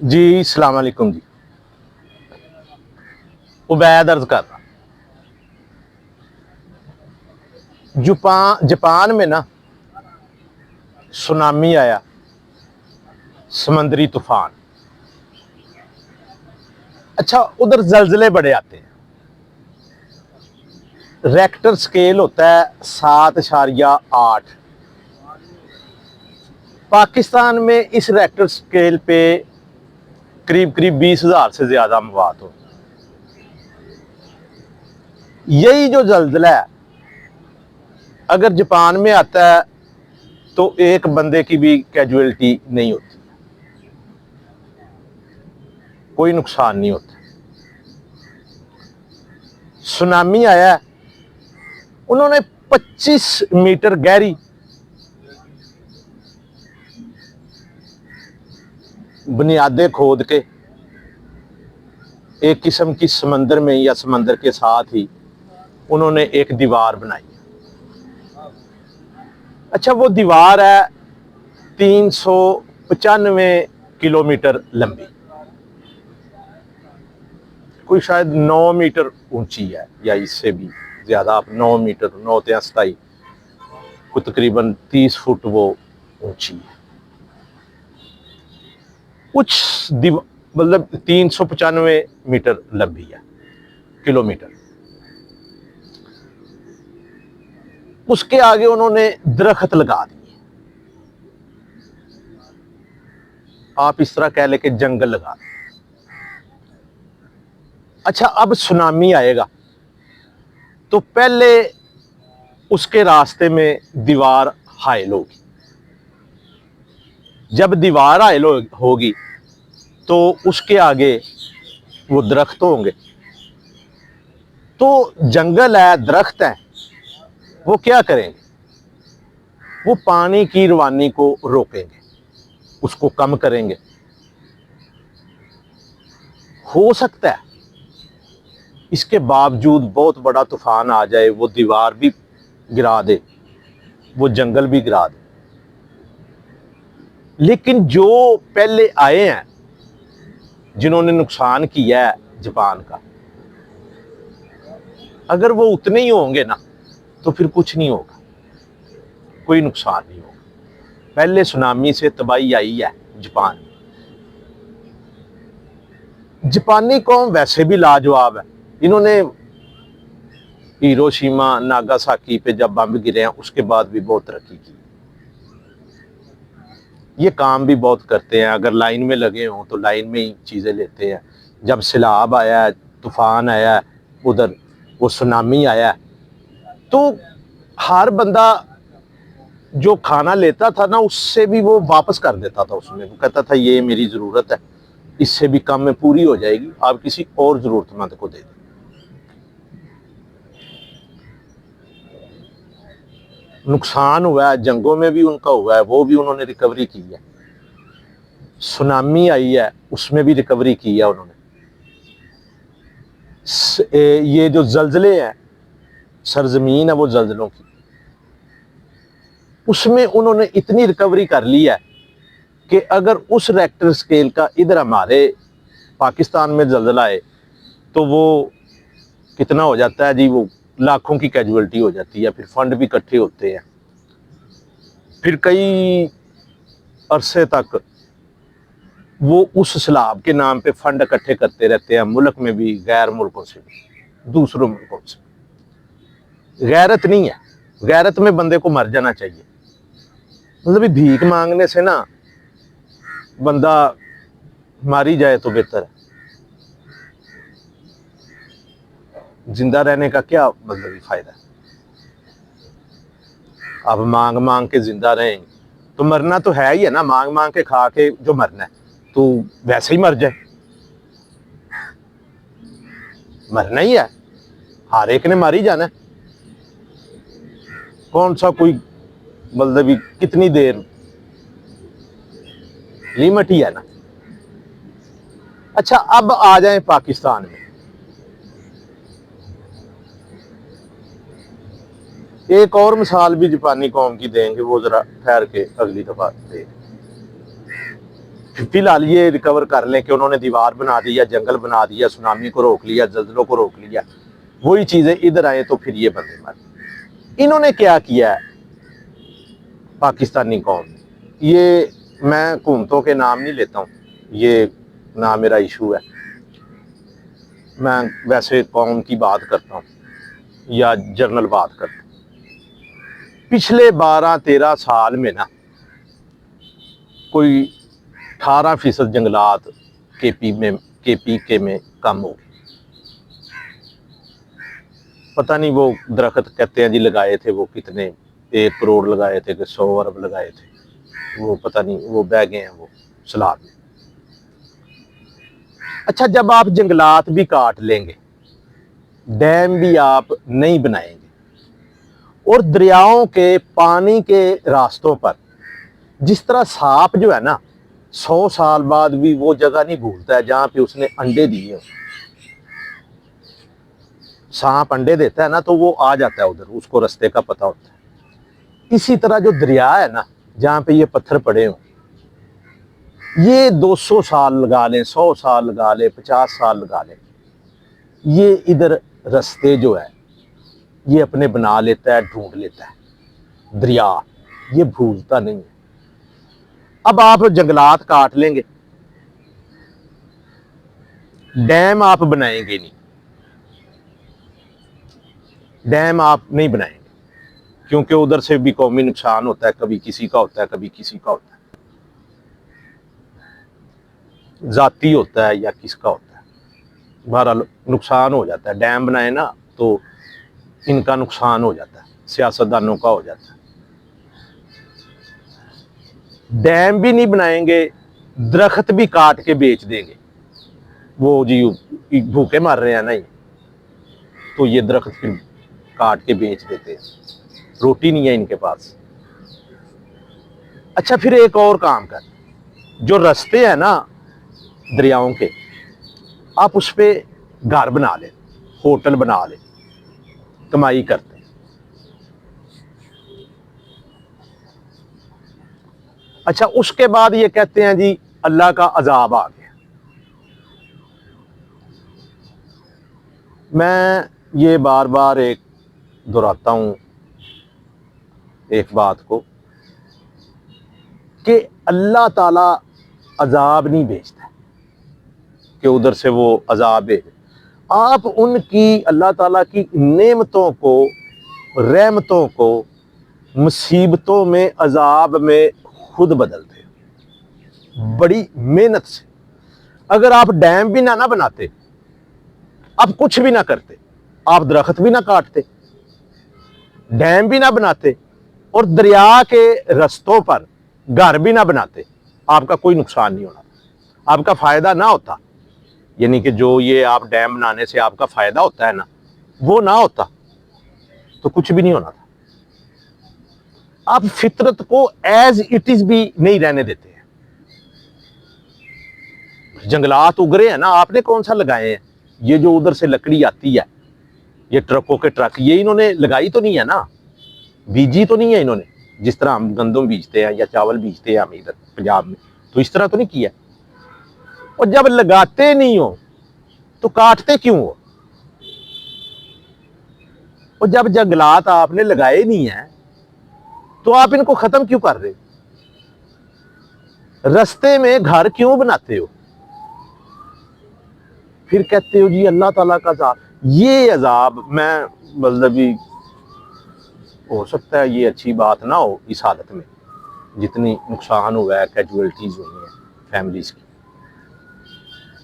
जी सलाम अलैकुम जी। उबैद अर्ज कर रहा। जापान में ना सुनामी आया, समंदरी तूफान। अच्छा, उधर जलजले बड़े आते हैं। रेक्टर स्केल होता है 7.8। पाकिस्तान में इस रेक्टर स्केल पे करीब करीब 20,000 से ज्यादा मवात हो। यही जो जलजला है अगर जापान में आता है तो एक बंदे की भी कैजुअलिटी नहीं होती, कोई नुकसान नहीं होता। सुनामी आया, उन्होंने 25 मीटर गहरी बुनियादें खोद के एक किस्म की समंदर में या समंदर के साथ ही उन्होंने एक दीवार बनाई। अच्छा, वो दीवार है 395 किलोमीटर लंबी, कोई शायद 9 मीटर ऊंची है या इससे भी ज्यादा। आप 9 मीटर, 9 को तकरीबन 30 फुट वो ऊंची है। कुछ मतलब 395 लंबी है, किलोमीटर। उसके आगे उन्होंने दरख्त लगा दिए। आप इस तरह कह ले कि जंगल लगा दिए। अच्छा, अब सुनामी आएगा तो पहले उसके रास्ते में दीवार हायल होगी। जब दीवार हायल होगी तो उसके आगे वो दरख्त होंगे। तो जंगल है, दरख्त है, वो क्या करेंगे? वो पानी की रवानी को रोकेंगे, उसको कम करेंगे। हो सकता है इसके बावजूद बहुत बड़ा तूफान आ जाए, वो दीवार भी गिरा दे, वो जंगल भी गिरा दे। लेकिन जो पहले आए हैं, जिन्होंने नुकसान किया है जापान का, अगर वो उतने ही होंगे ना तो फिर कुछ नहीं होगा, कोई नुकसान नहीं होगा। पहले सुनामी से तबाही आई है जापान में। जापानी कौम वैसे भी लाजवाब है। इन्होंने हिरोशिमा नागासाकी पे जब बम गिरे हैं उसके बाद भी बहुत तरक्की की। ये काम भी बहुत करते हैं, अगर लाइन में लगे हों तो लाइन में ही चीज़ें लेते हैं। जब सैलाब आया है, तूफान आया है, उधर वो सुनामी आया है, तो हर बंदा जो खाना लेता था ना उससे भी वो वापस कर देता था। उसमें वो कहता था ये मेरी ज़रूरत है, इससे भी कम में पूरी हो जाएगी, आप किसी और ज़रूरतमंद को दे दें। नुकसान हुआ है, जंगों में भी उनका हुआ है, वो भी उन्होंने रिकवरी की है। सुनामी आई है, उसमें भी रिकवरी की है उन्होंने। ये जो जलजले हैं, सरजमीन है वो जलजलों की, उसमें उन्होंने इतनी रिकवरी कर ली है कि अगर उस रेक्टर स्केल का इधर हमारे पाकिस्तान में जलजला आए तो वो कितना हो जाता है जी, वो लाखों की कैजुअलिटी हो जाती है। फिर फंड भी इकट्ठे होते हैं, फिर कई अरसे तक वो उस सैलाब के नाम पे फंड इकट्ठे करते रहते हैं, मुल्क में भी, गैर मुल्कों से भी, दूसरों मुल्कों से। गैरत नहीं है, गैरत में बंदे को मर जाना चाहिए। मतलब भीख मांगने से ना बंदा मारी जाए तो बेहतर है। जिंदा रहने का क्या मतलब फायदा है? अब मांग मांग के जिंदा रहेंगे तो मरना तो है ही है ना। मांग मांग के खा के जो मरना है तो वैसे ही मर जाए, मरना ही है, हर एक ने मारी जाना है। कौन सा कोई मतलब कितनी देर, लिमिट ही है ना। अच्छा, अब आ जाए पाकिस्तान में। एक और मिसाल भी जापानी कौम की देंगे, वो जरा ठहर के अगली दफा देंगे। फिलहाल ये रिकवर कर लें कि उन्होंने दीवार बना दी या जंगल बना दिया, सुनामी को रोक लिया, जल्जलों को रोक लिया, वही चीज़ें इधर आए तो फिर ये बंदे मर। इन्होंने क्या किया है पाकिस्तानी कौम, ये मैं हुकूमतों के नाम नहीं लेता हूँ, ये ना मेरा इशू है, मैं वैसे कौम की बात करता हूँ या जनरल बात करता हूँ। पिछले 12-13 साल में ना कोई 18% जंगलात केपी में कम हो गए। पता नहीं वो दरख्त कहते हैं जी लगाए थे वो कितने, 1 करोड़ लगाए थे कि 100 अरब लगाए थे, वो पता नहीं, वो बह गए हैं वो सलाब में। अच्छा, जब आप जंगलात भी काट लेंगे, डैम भी आप नहीं बनाएंगे, और दरियाओं के पानी के रास्तों पर जिस तरह सांप जो है ना 100 साल बाद भी वो जगह नहीं भूलता है जहां पे उसने अंडे दिए। सांप अंडे देता है ना तो वो आ जाता है उधर, उसको रास्ते का पता होता है। इसी तरह जो दरिया है ना जहां पे ये पत्थर पड़े हों, ये 200 साल लगा लें, 100 साल लगा लें, 50 साल लगा लें, ये इधर रास्ते जो है ये अपने बना लेता है, ढूंढ लेता है। दरिया ये भूलता नहीं है। अब आप जंगलात काट लेंगे, डैम आप बनाएंगे नहीं, डैम आप नहीं बनाएंगे, क्योंकि उधर से भी कौमी नुकसान होता है, कभी किसी का होता है, कभी किसी का होता है, जाती होता है या किसका होता है, बहरहाल नुकसान हो जाता है। डैम बनाए ना तो इनका नुकसान हो जाता है, सियासतदानों का हो जाता है। डैम भी नहीं बनाएंगे, दरख्त भी काट के बेच देंगे, वो जी भूखे मर रहे हैं ना ये, तो ये दरख्त फिर काट के बेच देते हैं, रोटी नहीं है इनके पास। अच्छा, फिर एक और काम कर, जो रास्ते हैं ना दरियाओं के, आप उस पर घर बना ले, होटल बना ले, कमाई करते। अच्छा, उसके बाद ये कहते हैं जी अल्लाह का अजाब आ गया। मैं ये बार बार एक दोहराता हूं एक बात को कि अल्लाह ताला अजाब नहीं भेजता कि उधर से वो अजाब भेजे। आप उनकी, अल्लाह ताला की नेमतों को, रहमतों को मुसीबतों में, अजाब में खुद बदलते हो बड़ी मेहनत से। अगर आप डैम भी ना बनाते, आप कुछ भी ना करते, आप दरख्त भी ना काटते, डैम भी ना बनाते और दरिया के रास्तों पर घर भी ना बनाते, आपका कोई नुकसान नहीं होना, आपका फायदा ना होता। यानी कि जो ये आप डैम बनाने से आपका फायदा होता है ना, वो ना होता तो कुछ भी नहीं होना था। आप फितरत को एज इट इज भी नहीं रहने देते हैं। जंगलात उगरे हैं ना, आपने कौन सा लगाए हैं? ये जो उधर से लकड़ी आती है, ये ट्रकों के ट्रक, ये इन्होंने लगाई तो नहीं है ना, बीजी तो नहीं है इन्होंने। जिस तरह हम गंदम बीजते हैं या चावल बीजते हैं हम इधर पंजाब में, तो इस तरह तो नहीं किया। और जब लगाते नहीं हो तो काटते क्यों हो? और जब जंगलात आपने लगाए नहीं है तो आप इनको खत्म क्यों कर रहे हो? रास्ते में घर क्यों बनाते हो? फिर कहते हो जी अल्लाह ताला का अजाब। ये अजाब, मैं मतलब हो सकता है ये अच्छी बात ना हो इस हालत में, जितनी नुकसान हुआ है, कैजुअलिटीज हुई हैं फैमिलीज की,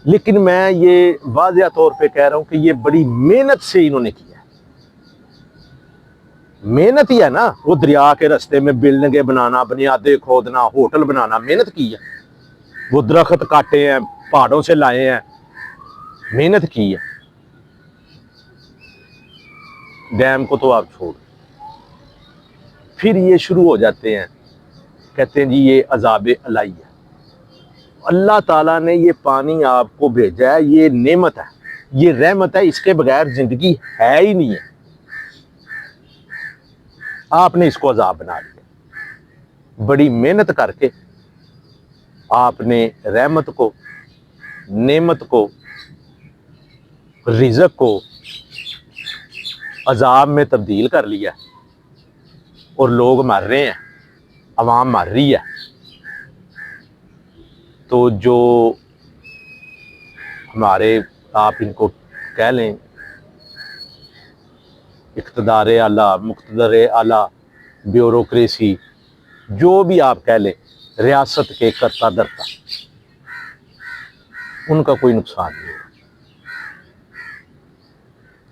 लेकिन मैं ये वाज़ेह तौर पे कह रहा हूं कि ये बड़ी मेहनत से इन्होंने किया है। मेहनत ही है ना, वो दरिया के रास्ते में बिल्डिंगें बनाना, बुनियादें खोदना, होटल बनाना, मेहनत की है। वो दरख्त काटे हैं, पहाड़ों से लाए हैं, मेहनत की है। डैम को तो आप छोड़, फिर ये शुरू हो जाते हैं, कहते हैं जी ये अजाब इलाही है। अल्लाह ताला ने ये पानी आपको भेजा है, ये नेमत है, ये रहमत है, इसके बगैर जिंदगी है ही नहीं है। आपने इसको अजाब बना लिया। बड़ी मेहनत करके आपने रहमत को, नेमत को, रिज़्क़ को अजाब में तब्दील कर लिया और लोग मर रहे हैं, अवाम मर रही है। तो जो हमारे, आप इनको कह लें इक़्तिदार आला, मुक़्तदर आला, ब्यूरोक्रेसी, जो भी आप कह लें, रियासत के कर्ता धर्ता, उनका कोई नुकसान नहीं होगा।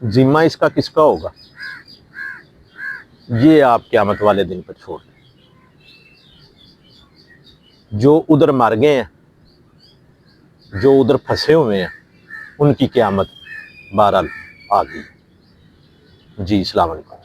जिम्मा इसका किसका होगा, ये आप क़यामत वाले दिन पर छोड़ दें। जो उधर मर गए हैं, जो उधर फंसे हुए हैं, उनकी क़यामत बहरहाल आ गई। जी, अस्सलाम वालेकुम।